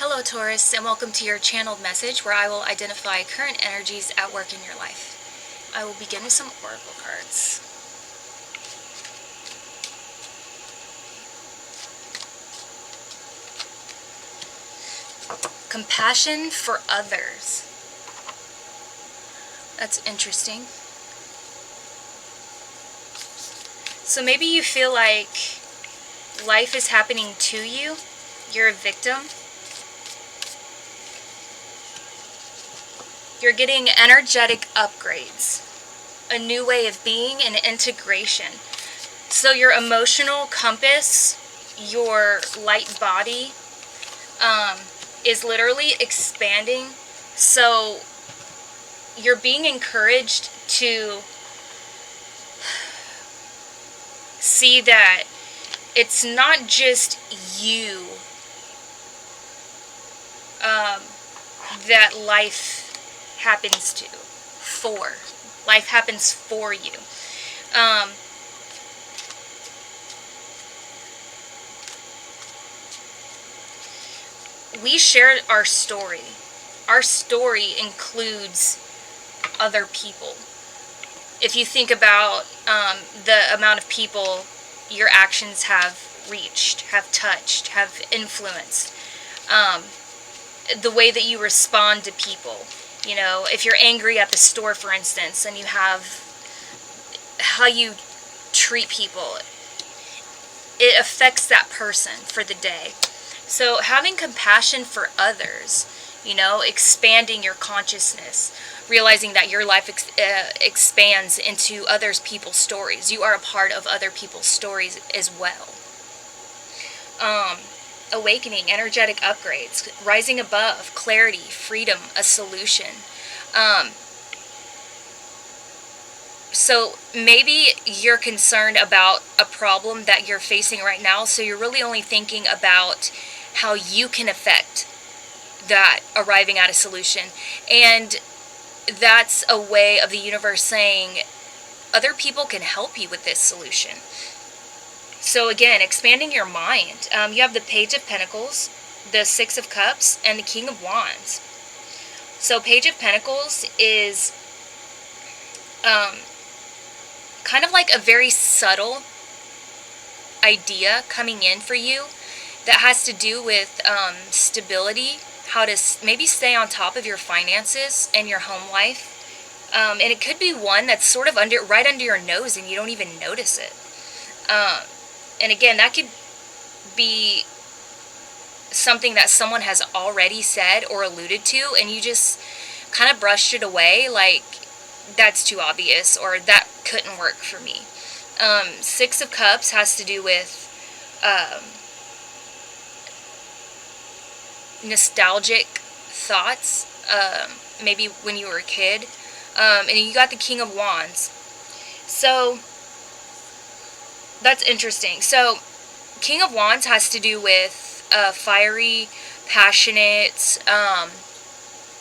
Hello Taurus, and welcome to your channeled message where I will identify current energies at work in your life. I will begin with some oracle cards. Compassion for others. That's interesting. So maybe you feel like life is happening to you. You're a victim. You're getting energetic upgrades, a new way of being, and integration. So your emotional compass, your light body, is literally expanding. So you're being encouraged to see that it's not just you that life happens to, for. Life happens for you. We shared our story. Our story includes other people. If you think about the amount of people your actions have reached, have touched, have influenced, the way that you respond to people. You know, if you're angry at the store, for instance, and you have how you treat people, it affects that person for the day. So having compassion for others, you know, expanding your consciousness, realizing that your life expands into other people's stories. You are a part of other people's stories as well. Awakening, energetic upgrades, rising above, clarity, freedom, a solution. So maybe you're concerned about a problem that you're facing right now, so you're really only thinking about how you can affect that, arriving at a solution. And that's a way of the universe saying other people can help you with this solution. So again, expanding your mind. You have the Page of Pentacles, the Six of Cups, and the King of Wands. So Page of Pentacles is kind of like a very subtle idea coming in for you that has to do with stability, how to maybe stay on top of your finances and your home life. And it could be one that's sort of right under your nose and you don't even notice it. And again, that could be something that someone has already said or alluded to, and you just kind of brushed it away like, that's too obvious, or that couldn't work for me. Six of Cups has to do with nostalgic thoughts, maybe when you were a kid. And you got the King of Wands. So that's interesting. So King of Wands has to do with fiery, passionate,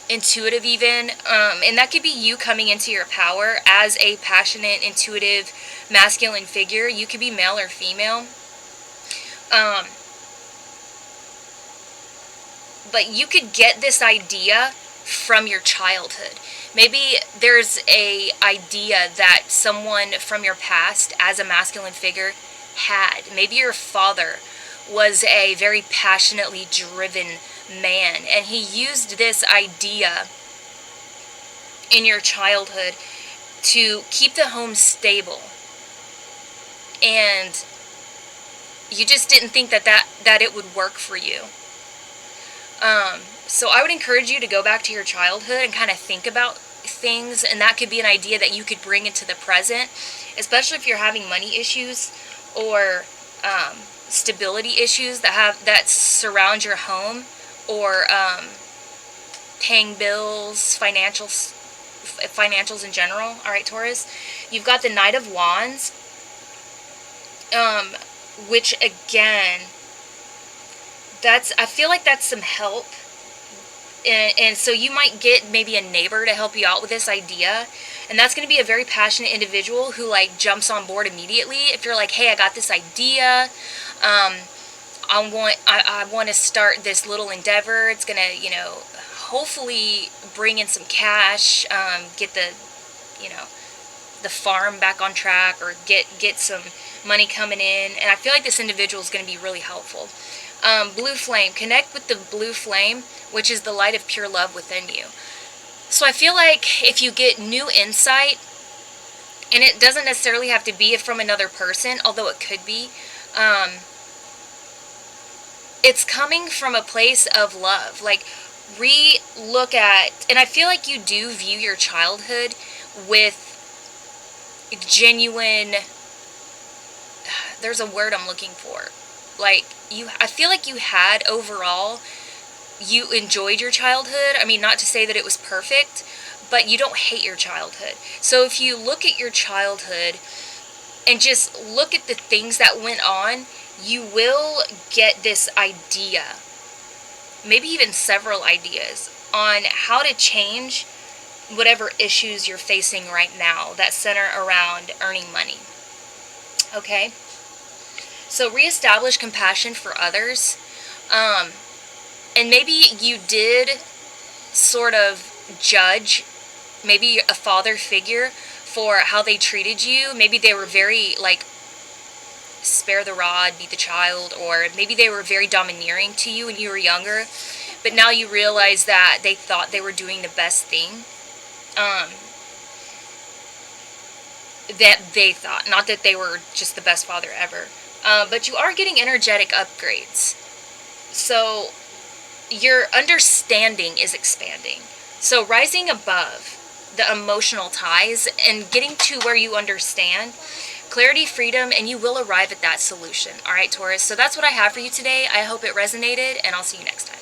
intuitive even, and that could be you coming into your power as a passionate, intuitive, masculine figure. You could be male or female. But you could get this idea from your childhood. Maybe there's a idea that someone from your past as a masculine figure had. Maybe your father was a very passionately driven man, and he used this idea in your childhood to keep the home stable, and you just didn't think that it would work for you. So I would encourage you to go back to your childhood and kind of think about things, and that could be an idea that you could bring into the present, especially if you're having money issues or stability issues that surround your home, or paying bills, financials in general. All right, Taurus, you've got the Knight of Wands, which again, I feel like that's some help. And so you might get maybe a neighbor to help you out with this idea. And that's going to be a very passionate individual who like jumps on board immediately. If you're like, hey, I got this idea. I want to start this little endeavor. It's going to, hopefully bring in some cash, get the, the farm back on track, or get some money coming in. And I feel like this individual is going to be really helpful. Blue flame. Connect with the blue flame, which is the light of pure love within you. So I feel like if you get new insight, and it doesn't necessarily have to be from another person, although it could be, it's coming from a place of love. Like, re-look at, and I feel like you do view your childhood with genuine, there's a word I'm looking for. Like, I feel like you had overall, you enjoyed your childhood. I mean, not to say that it was perfect, but you don't hate your childhood. So if you look at your childhood and just look at the things that went on, you will get this idea, maybe even several ideas, on how to change whatever issues you're facing right now that center around earning money. Okay? So reestablish compassion for others. And maybe you did sort of judge maybe a father figure for how they treated you. Maybe they were very, like, spare the rod, beat the child, or maybe they were very domineering to you when you were younger, but now you realize that they thought they were doing the best thing. That they thought, not that they were just the best father ever. But you are getting energetic upgrades. So your understanding is expanding. So rising above the emotional ties and getting to where you understand, clarity, freedom, and you will arrive at that solution. All right, Taurus. So that's what I have for you today. I hope it resonated, and I'll see you next time.